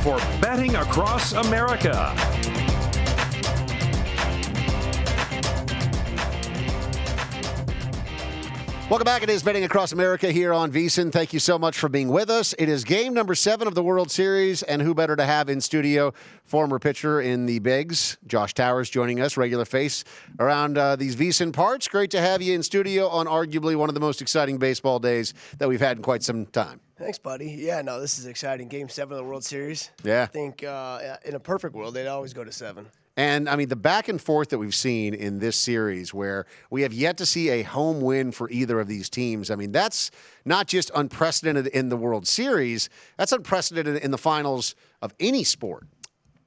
for Betting Across America. Welcome back. It is Betting Across America here on VSiN. Thank you so much for being with us. It is game number 7 of the World Series, and who better to have in studio? Former pitcher in the Bigs, Josh Towers, joining us, regular face around these VSiN parts. Great to have you in studio on arguably one of the most exciting baseball days that we've had in quite some time. Thanks, buddy. Yeah, no, this is exciting. Game 7 of the World Series. Yeah. I think in a perfect world, they'd always go to 7. And, I mean, the back and forth that we've seen in this series where we have yet to see a home win for either of these teams, I mean, that's not just unprecedented in the World Series. That's unprecedented in the finals of any sport.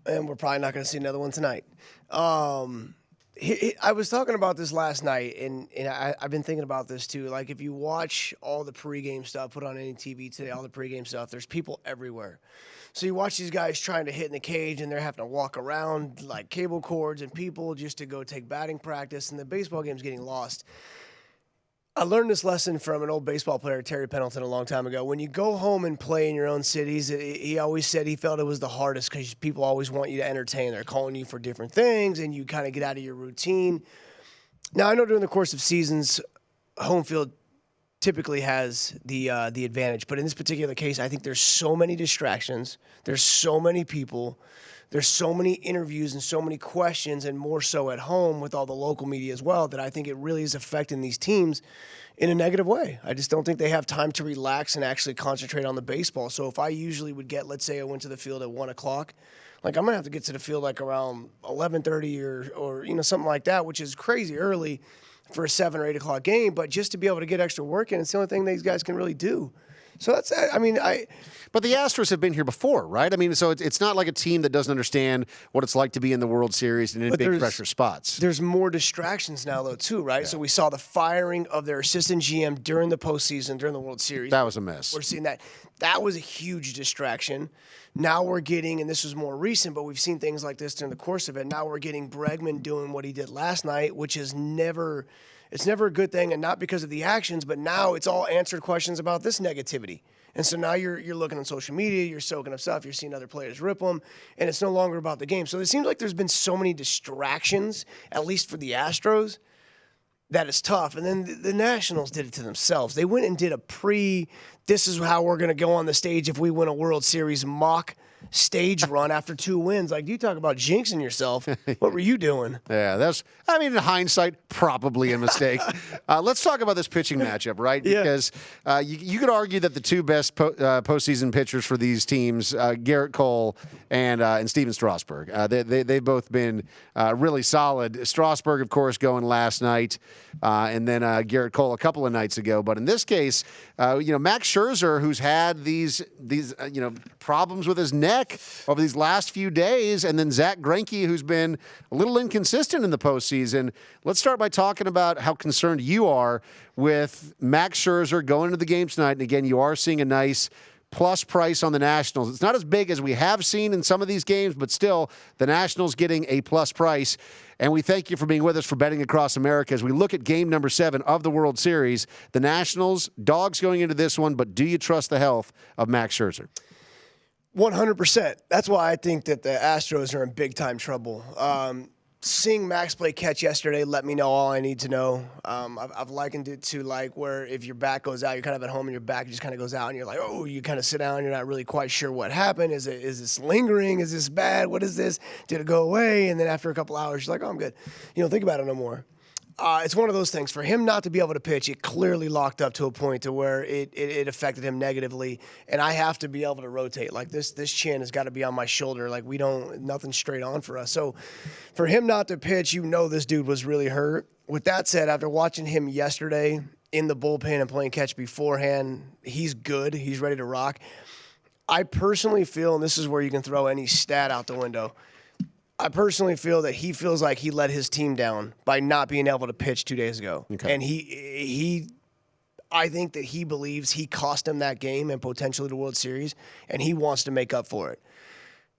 And we're probably not going to see another one tonight. I was talking about this last night, and I've been thinking about this too. Like, if you watch all the pregame stuff, put on any TV today, all the pregame stuff, there's people everywhere. So you watch these guys trying to hit in the cage, and they're having to walk around like cable cords and people just to go take batting practice, and the baseball game's getting lost. I learned this lesson from an old baseball player, Terry Pendleton, a long time ago. When you go home and play in your own cities, he always said he felt it was the hardest because people always want you to entertain. They're calling you for different things, and you kind of get out of your routine. Now, I know during the course of seasons, home field typically has the advantage. But in this particular case, I think there's so many distractions. There's so many people. There's so many interviews and so many questions, and more so at home with all the local media as well, that I think it really is affecting these teams in a negative way. I just don't think they have time to relax and actually concentrate on the baseball. So if I usually would get, let's say I went to the field at 1 o'clock, like I'm going to have to get to the field like around 11:30 or something like that, which is crazy early for a 7 or 8 o'clock game, but just to be able to get extra work in, it's the only thing these guys can really do. So that's, But the Astros have been here before, right? I mean, so it's not like a team that doesn't understand what it's like to be in the World Series and in big pressure spots. There's more distractions now, though, too, right? Yeah. So we saw the firing of their assistant GM during the postseason, during the World Series. That was a mess. We're seeing that. That was a huge distraction. Now we're getting, and this was more recent, but we've seen things like this during the course of it. Now we're getting Bregman doing what he did last night, which is never a good thing, and not because of the actions, but now it's all answered questions about this negativity. And so now you're looking on social media, you're soaking up stuff, you're seeing other players rip them, and it's no longer about the game. So it seems like there's been so many distractions, at least for the Astros, that it's tough. And then the Nationals did it to themselves. They went and did this is how we're going to go on the stage if we win a World Series mock stage run after 2 wins. Like, you talk about jinxing yourself. What were you doing? Yeah, in hindsight, probably a mistake. Let's talk about this pitching matchup, right? Yeah. Because you could argue that the two best postseason pitchers for these teams, Garrett Cole and Steven Strasburg, they've both been really solid. Strasburg, of course, going last night, and then Garrett Cole a couple of nights ago. But in this case, Max Scherzer, who's had these problems with his neck over these last few days, and then Zach Greinke, who's been a little inconsistent in the postseason. Let's start by talking about how concerned you are with Max Scherzer going into the game tonight. And again, you are seeing a nice plus price on the Nationals. It's not as big as we have seen in some of these games, but still, the Nationals getting a plus price. And we thank you for being with us for Betting Across America as we look at game number 7 of the World Series. The Nationals, dogs going into this one, but do you trust the health of Max Scherzer? 100%. That's why I think that the Astros are in big-time trouble. Seeing Max play catch yesterday let me know all I need to know. I've likened it to like where if your back goes out, you're kind of at home and your back just kind of goes out and you're like, oh, you kind of sit down. You're not really quite sure what happened. Is this lingering? Is this bad? What is this? Did it go away? And then after a couple hours, you're like, oh, I'm good. You don't think about it no more. It's one of those things. For him not to be able to pitch, it clearly locked up to a point to where it affected him negatively. And I have to be able to rotate. Like this chin has got to be on my shoulder. Like nothing's straight on for us. So for him not to pitch, this dude was really hurt. With that said, after watching him yesterday in the bullpen and playing catch beforehand, he's good. He's ready to rock. I personally feel, and this is where you can throw any stat out the window, I personally feel that he feels like he let his team down by not being able to pitch 2 days ago. Okay. And I think that he believes he cost him that game and potentially the World Series, and he wants to make up for it.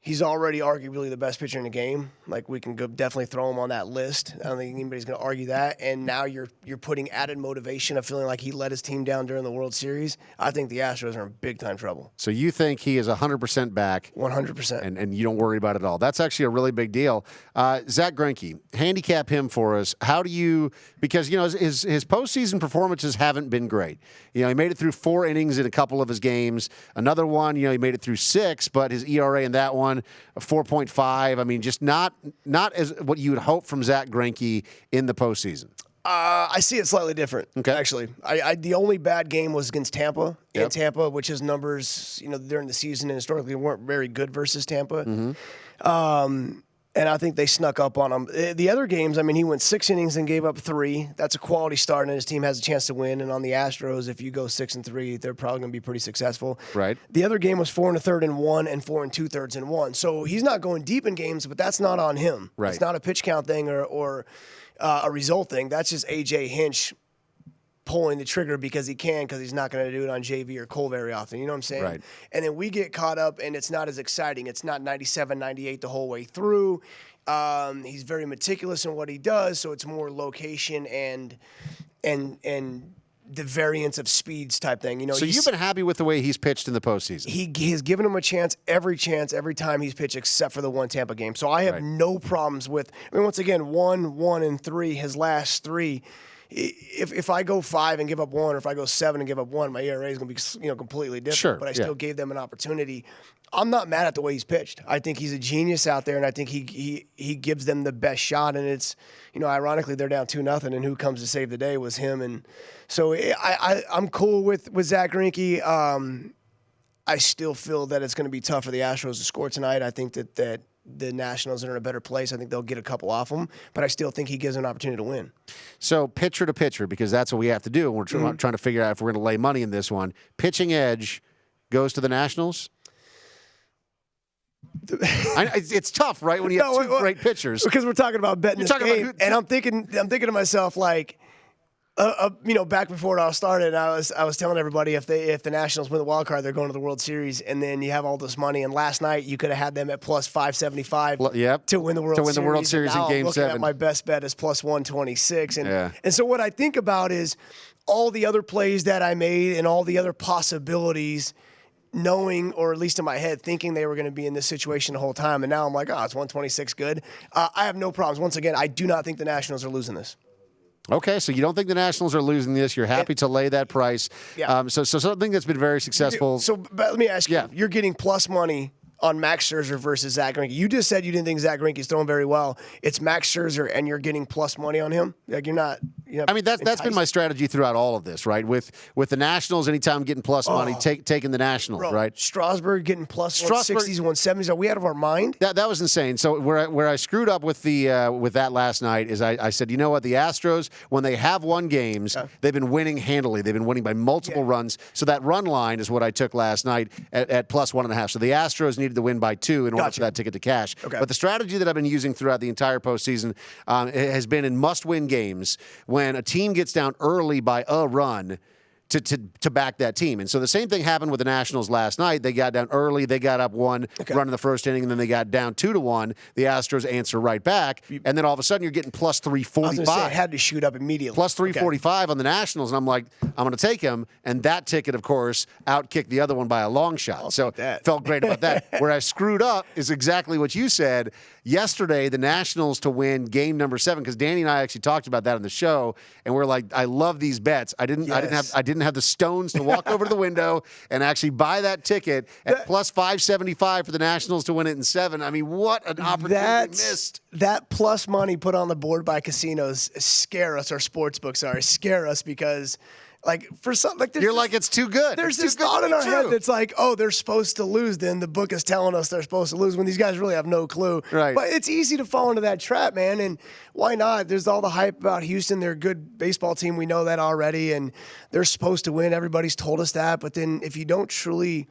He's already arguably the best pitcher in the game. Like, we can definitely throw him on that list. I don't think anybody's going to argue that. And now you're putting added motivation of feeling like he let his team down during the World Series. I think the Astros are in big-time trouble. So you think he is 100% back? 100%. And you don't worry about it at all. That's actually a really big deal. Zach Greinke, handicap him for us. How do you – because, his postseason performances haven't been great. He made it through 4 innings in a couple of his games. Another one, he made it through 6, but his ERA in that one, 4.5. I mean, just not as what you would hope from Zach Greinke in the postseason. I see it slightly different, actually. The only bad game was against Tampa, in Tampa, which his numbers, during the season and historically weren't very good versus Tampa. Mm-hmm. And I think they snuck up on him. The other games, he went 6 innings and gave up 3. That's a quality start, and his team has a chance to win. And on the Astros, if you go 6-3, they're probably going to be pretty successful. Right. The other game was 4 1/3 and 1 and 4 2/3 and 1. So he's not going deep in games, but that's not on him. Right. It's not a pitch count thing or a result thing. That's just A.J. Hinch pulling the trigger because he's not going to do it on JV or Cole very often. You know what I'm saying? Right. And then we get caught up, and it's not as exciting. It's not 97, 98 the whole way through. He's very meticulous in what he does, so it's more location and the variance of speeds type thing. So you've been happy with the way he's pitched in the postseason? He has given him a chance every time he's pitched, except for the one Tampa game. So I have no problems with. Once again, 1, 1, and 3. His last 3. If I go 5 and give up 1, or if I go 7 and give up 1, my ERA is going to be completely different. Sure, but I still gave them an opportunity. I'm not mad at the way he's pitched. I think he's a genius out there, and I think he gives them the best shot. And it's ironically they're down 2-0, and who comes to save the day was him. And so I'm cool with Zach Greinke. I still feel that it's going to be tough for the Astros to score tonight. I think that the Nationals are in a better place. I think they'll get a couple off them, but I still think he gives an opportunity to win. So pitcher to pitcher, because that's what we have to do. We're trying to figure out if we're going to lay money in this one. Pitching edge goes to the Nationals. It's tough, right? When you have 2 great pitchers. Because we're talking about betting this game, and I'm thinking to myself like. Back before it all started, I was telling everybody if the Nationals win the wild card, they're going to the World Series, and then you have all this money. And last night you could have had them at plus 575 to win the World Series. In Game 7. At my best bet is plus 126, and so what I think about is all the other plays that I made and all the other possibilities. Knowing, or at least in my head, thinking they were going to be in this situation the whole time, and now I'm like, it's 126 good. I have no problems. Once again, I do not think the Nationals are losing this. Okay, so you don't think the Nationals are losing this. You're happy to lay that price. Yeah. So something that's been very successful. But let me ask you, you're getting plus money on Max Scherzer versus Zach Greinke. You just said you didn't think Zach Greinke's throwing very well. It's Max Scherzer, and you're getting plus money on him? Like, you're not that's been my strategy throughout all of this, right? With the Nationals, anytime I'm getting plus money, taking the Nationals, right? Strasburg getting plus 160s, 170s. Are we out of our mind? That was insane. So where I screwed up with with that last night is I said, you know what? The Astros, when they have won games, they've been winning handily. They've been winning by multiple runs. So that run line is what I took last night at plus 1.5. So the Astros needed to win by 2 in order for that ticket to cash. Okay. But the strategy that I've been using throughout the entire postseason has been in must-win games when a team gets down early by a run to back that team. And so the same thing happened with the Nationals last night. They got down early. They got up 1 run in the first inning, and then they got down 2-1. The Astros answer right back, and then all of a sudden you're getting plus 345. I was gonna say, it had to shoot up immediately. Plus 345 on the Nationals, and I'm like, I'm going to take him. And that ticket, of course, outkicked the other one by a long shot. So felt great about that. Where I screwed up is exactly what you said. Yesterday, the Nationals to win game number 7, because Danny and I actually talked about that on the show, and we're like, I love these bets. I didn't have the stones to walk over to the window and actually buy that ticket at plus 575 for the Nationals to win it in 7. I mean, what an opportunity missed. That plus money put on the board by casinos scare us, or sports books scare us, because for some, you're like, it's too good. There's this thought in our head that's like, they're supposed to lose. Then the book is telling us they're supposed to lose when these guys really have no clue. Right. But it's easy to fall into that trap, man. And why not? There's all the hype about Houston. They're a good baseball team. We know that already, and they're supposed to win. Everybody's told us that. But then if you don't truly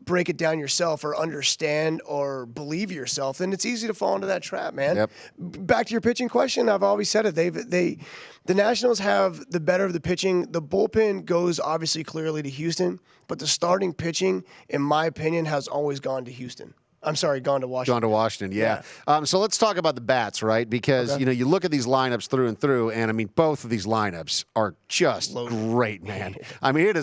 break it down yourself or understand or believe yourself, then it's easy to fall into that trap, man. Yep. Back to your pitching question, I've always said it. The Nationals have the better of the pitching. The bullpen goes obviously clearly to Houston, but the starting pitching, in my opinion, has always gone to Houston. I'm sorry, gone to Washington. Gone to Washington, yeah. So let's talk about the bats, right? Because, you look at these lineups through and through, and, I mean, both of these lineups are just great, man. I mean,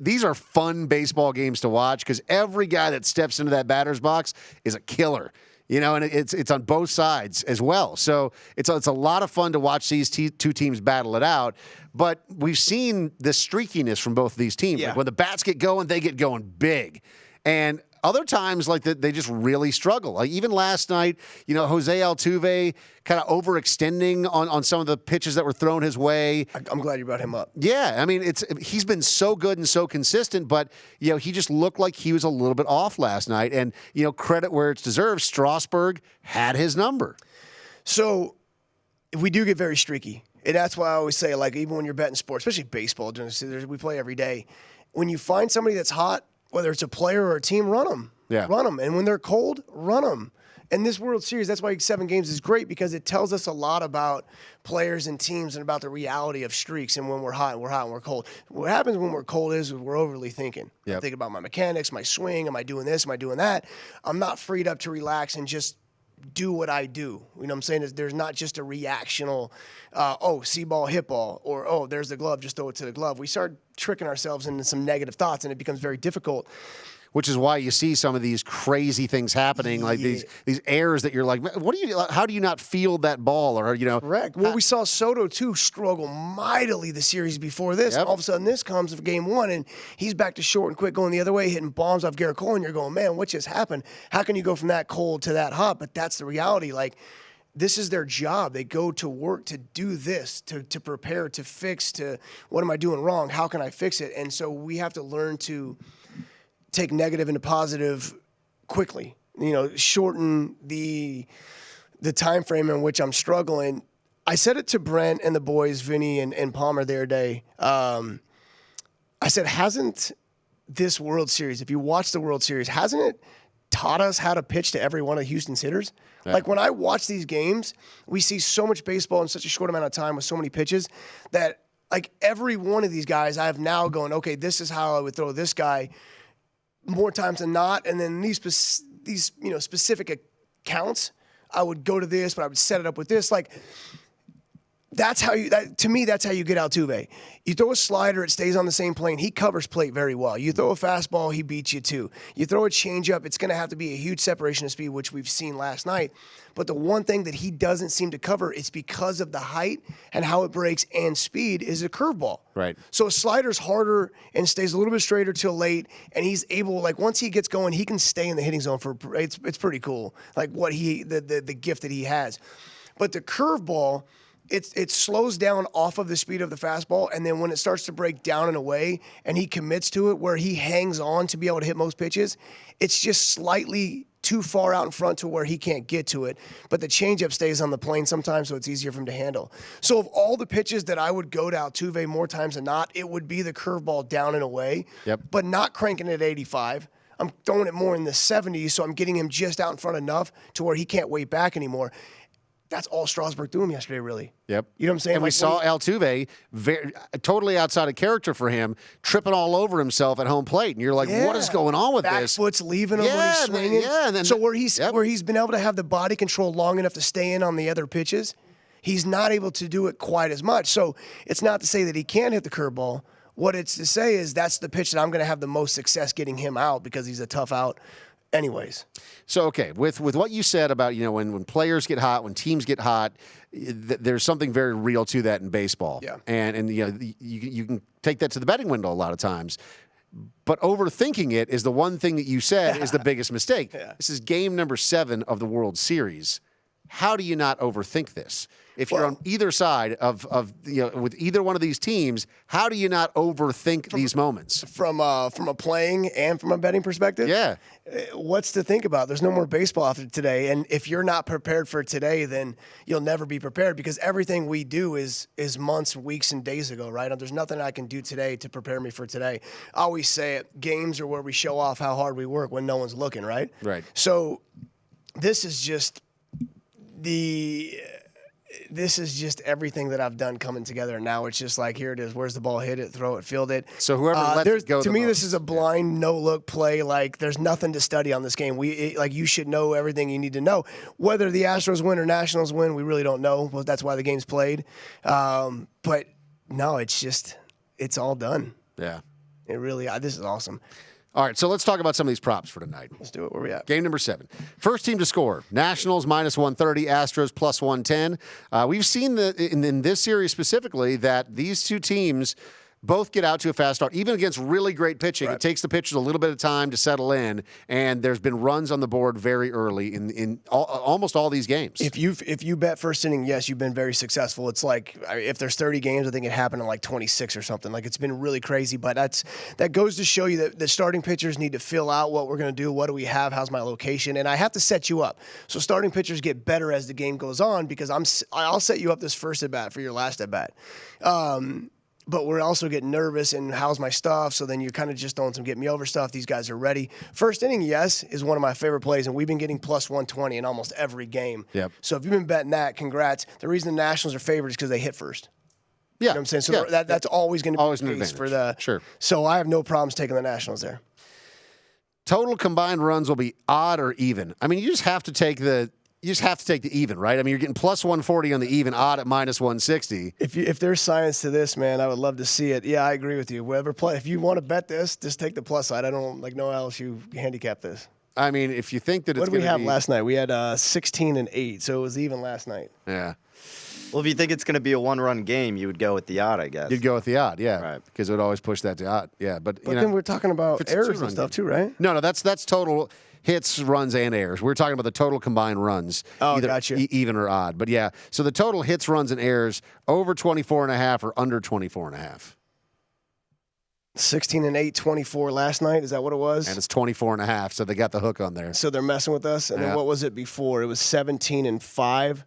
these are fun baseball games to watch because every guy that steps into that batter's box is a killer. And it's on both sides as well. So it's a lot of fun to watch these two teams battle it out. But we've seen this streakiness from both of these teams. Yeah. Like when the bats get going, they get going big. And other times, like they just really struggle. Like even last night, Jose Altuve kind of overextending on some of the pitches that were thrown his way. I'm glad you brought him up. Yeah, I mean, he's been so good and so consistent, but he just looked like he was a little bit off last night. And credit where it's deserved, Strasburg had his number. So we do get very streaky, and that's why I always say, like, even when you're betting sports, especially baseball, we play every day. When you find somebody that's hot, whether it's a player or a team, run them. Yeah. Run them. And when they're cold, run them. And this World Series, that's why 7 games is great because it tells us a lot about players and teams and about the reality of streaks and when we're hot and we're cold. What happens when we're cold is we're overly thinking. Yep. I think about my mechanics, my swing. Am I doing this? Am I doing that? I'm not freed up to relax and just do what I do. You know what I'm saying? There's not just a reactional, see ball, hit ball, or, there's the glove, just throw it to the glove. We start tricking ourselves into some negative thoughts, and it becomes very difficult. Which is why you see some of these crazy things happening, like these errors that you're like, how do you not field that ball? Or, Correct. Well, we saw Soto, too, struggle mightily the series before this. Yep. All of a sudden, this comes of game 1, and he's back to short and quick going the other way, hitting bombs off Garrett Cole, and you're going, man, what just happened? How can you go from that cold to that hot? But that's the reality. Like, this is their job. They go to work to do this, to prepare, to fix, to what am I doing wrong? How can I fix it? And so we have to learn to take negative into positive quickly. Shorten the time frame in which I'm struggling. I said it to Brent and the boys, Vinny and Palmer the other day. I said, hasn't this World Series, if you watch the World Series, hasn't it taught us how to pitch to every one of Houston's hitters? Yeah. Like when I watch these games, we see so much baseball in such a short amount of time with so many pitches that like every one of these guys I have now going, okay, this is how I would throw this guy more times than not. And then these specific accounts, I would go to this, but I would set it up with this. Like, that's how to me, that's how you get Altuve. You throw a slider, it stays on the same plane. He covers plate very well. You throw a fastball, he beats you too. You throw a changeup, it's going to have to be a huge separation of speed, which we've seen last night. But the one thing that he doesn't seem to cover, it's because of the height and how it breaks and speed, is a curveball. Right. So a slider's harder and stays a little bit straighter till late, and he's able, like once he gets going, he can stay in the hitting zone for it's pretty cool. Like what the gift that he has. But the curveball, it slows down off of the speed of the fastball, and then when it starts to break down and away and he commits to it where he hangs on to be able to hit most pitches, it's just slightly too far out in front to where he can't get to it. But the changeup stays on the plane sometimes, so it's easier for him to handle. So of all the pitches that I would go to Altuve more times than not, it would be the curveball down and away, but not cranking it at 85. I'm throwing it more in the 70s, so I'm getting him just out in front enough to where he can't wait back anymore. That's all Strasburg threw him yesterday, really. Yep. You know what I'm saying? And we saw Altuve, totally outside of character for him, tripping all over himself at home plate. And you're like, what is going on with this? Back foot's leaving him when he's swinging. And then, so where he's been able to have the body control long enough to stay in on the other pitches, he's not able to do it quite as much. So it's not to say that he can't hit the curveball. What it's to say is that's the pitch that I'm going to have the most success getting him out because he's a tough out. Anyways. So, okay, with what you said about, when players get hot, when teams get hot, there's something very real to that in baseball. Yeah. And you can take that to the betting window a lot of times. But overthinking it is the one thing that you said is the biggest mistake. Yeah. This is game number 7 of the World Series. How do you not overthink this? If you're on either side of with either one of these teams, how do you not overthink these moments? From a playing and from a betting perspective? Yeah. What's to think about? There's no more baseball after today. And if you're not prepared for today, then you'll never be prepared because everything we do is months, weeks, and days ago, right? There's nothing I can do today to prepare me for today. I always say it, games are where we show off how hard we work when no one's looking, right? Right. So this is just this is just everything that I've done coming together. Now it's just like, here it is. Where's the ball? Hit it, throw it, field it. So whoever lets it go to the me, most. this is a blind, no-look play. Like, there's nothing to study on this game. You should know everything you need to know. Whether the Astros win or Nationals win, we really don't know. Well, that's why the game's played. But no, it's all done. Yeah. It really, this is awesome. All right, so let's talk about some of these props for tonight. Let's do it. Where we at? Game number 7. First team to score. Nationals minus 130, Astros plus 110. We've seen in this series specifically that these two teams both get out to a fast start, even against really great pitching. Right. It takes the pitchers a little bit of time to settle in, and there's been runs on the board very early in almost all these games. If you bet first inning, yes, you've been very successful. It's like, if there's 30 games, I think it happened in like 26 or something. Like, it's been really crazy. But that goes to show you that the starting pitchers need to fill out what we're going to do. What do we have? How's my location? And I have to set you up. So starting pitchers get better as the game goes on, because I'll set you up this first at bat for your last at bat. But we're also getting nervous, and how's my stuff? So then you're kind of just throwing some get me over stuff. These guys are ready. First inning, yes, is one of my favorite plays, and we've been getting plus 120 in almost every game. Yep. So if you've been betting that, congrats. The reason the Nationals are favored is because they hit first. Yeah. You know what I'm saying? So that's always going to be Always the an case advantage. for the. Sure. So I have no problems taking the Nationals there. Total combined runs will be odd or even. I mean, you just have to take the even, right? I mean, you're getting plus 140 on the even, odd at minus 160. If there's science to this, man, I would love to see it. Yeah, I agree with you. If you want to bet this, just take the plus side. I don't know how else you handicap this. I mean, if you think that it's What did we have be, last night? We had 16 and 8, so it was even last night. Yeah. Well, if you think it's going to be a one-run game, you would go with the odd, I guess. You'd go with the odd, yeah. Right. Because it would always push that to odd. Yeah, but Then we're talking about errors and stuff too, right? No, that's total hits, runs, and errors. We're talking about the total combined runs. Oh, either gotcha. Even or odd. But yeah, so the total hits, runs, and errors over 24.5 or under 24.5. 16 and 8, 24 last night. Is that what it was? And it's 24.5, so they got the hook on there. So they're messing with us. And Yeah. then what was it before? It was 17 and 5.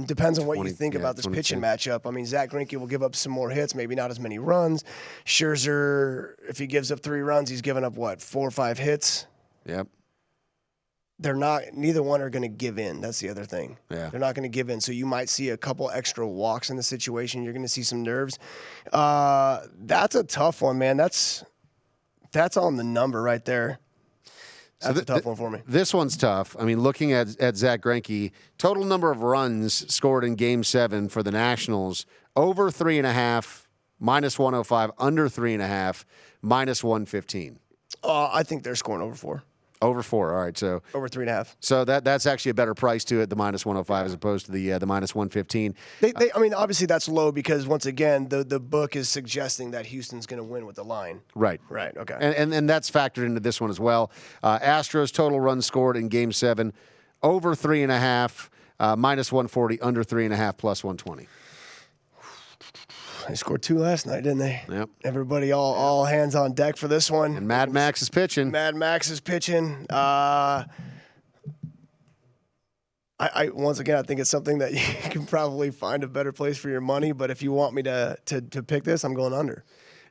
Depends on what 20, you think yeah, about this 22. pitching matchup. I mean, Zach Greinke will give up some more hits, maybe not as many runs. Scherzer, if he gives up 3 runs, he's given up, 4 or 5 hits? Yep. Neither one are going to give in. That's the other thing. Yeah. They're not going to give in. So you might see a couple extra walks in the situation. You're going to see some nerves. That's a tough one, man. That's on the number right there. That's a tough one for me. This one's tough. I mean, looking at Zach Greinke, total number of runs scored in Game 7 for the Nationals, over 3.5, minus 105, under 3.5, minus 115. I think they're scoring over 4. Over 4. All right, so Over 3.5. So that's actually a better price to it, the minus 105 as opposed to the minus 115. I mean, obviously that's low because once again, the book is suggesting that Houston's going to win with the line. Right. Right. Okay. And that's factored into this one as well. Astros total runs scored in Game 7, over 3.5, minus 140, under 3.5, plus 120. They scored 2 last night, didn't they? Yep. Everybody all hands on deck for this one. And Mad Max is pitching. Mad Max is pitching. I once again, I think it's something that you can probably find a better place for your money. But if you want me to pick this, I'm going under.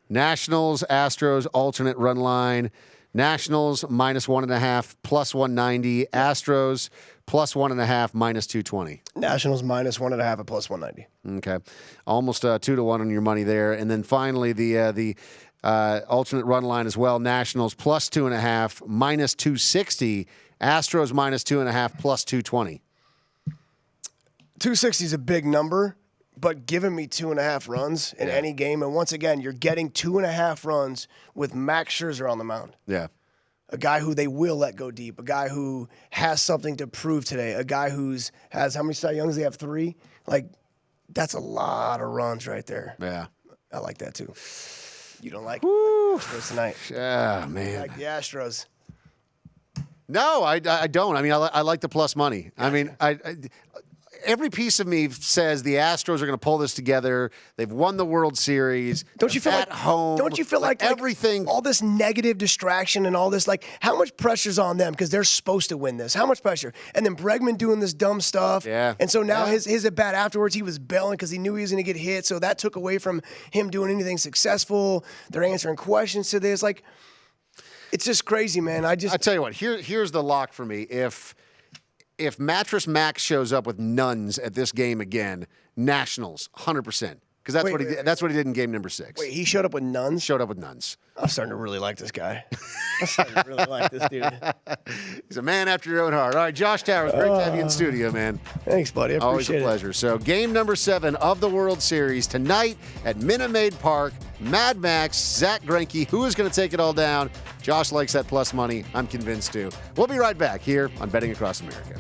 Nationals, Astros, alternate run line. Nationals, minus 1.5, plus 190. Astros, plus 1.5, minus 220. Nationals minus 1.5 at plus 190. Okay. Almost 2-1 on your money there. And then finally, the alternate run line as well. Nationals, plus 2.5, minus 260. Astros, minus 2.5, plus 220. 260 is a big number, but giving me 2.5 runs in any game, and once again, you're getting 2.5 runs with Max Scherzer on the mound. Yeah. A guy who they will let go deep, a guy who has something to prove today, a guy has how many Cy Youngs? They have 3. Like, that's a lot of runs right there. Yeah. I like that too. You don't like the Astros tonight? Ah, man. You like the Astros? No, I don't. I mean, I like the plus money. I mean, every piece of me says the Astros are going to pull this together. They've won the World Series. Don't you feel at home? Don't you feel like everything? all this negative distraction and all this, like, how much pressure's on them because they're supposed to win this? How much pressure? And then Bregman doing this dumb stuff. Yeah. And so now his at bat afterwards, he was bailing because he knew he was going to get hit. So that took away from him doing anything successful. They're answering questions to this. Like, it's just crazy, man. I tell you what. Here's the lock for me. if Mattress Max shows up with nuns at this game again, Nationals, 100%. Because that's what he did. That's what he did in game number 6. Wait, he showed up with nuns? Showed up with nuns. I'm starting to really like this guy. I'm starting to really like this dude. He's a man after your own heart. All right, Josh Towers, great to have you in studio, man. Thanks, buddy. I Always appreciate a pleasure. So, game number 7 of the World Series tonight at Minute Maid Park. Mad Max, Zach Greinke. Who is going to take it all down? Josh likes that plus money. I'm convinced too. We'll be right back here on Betting Across America.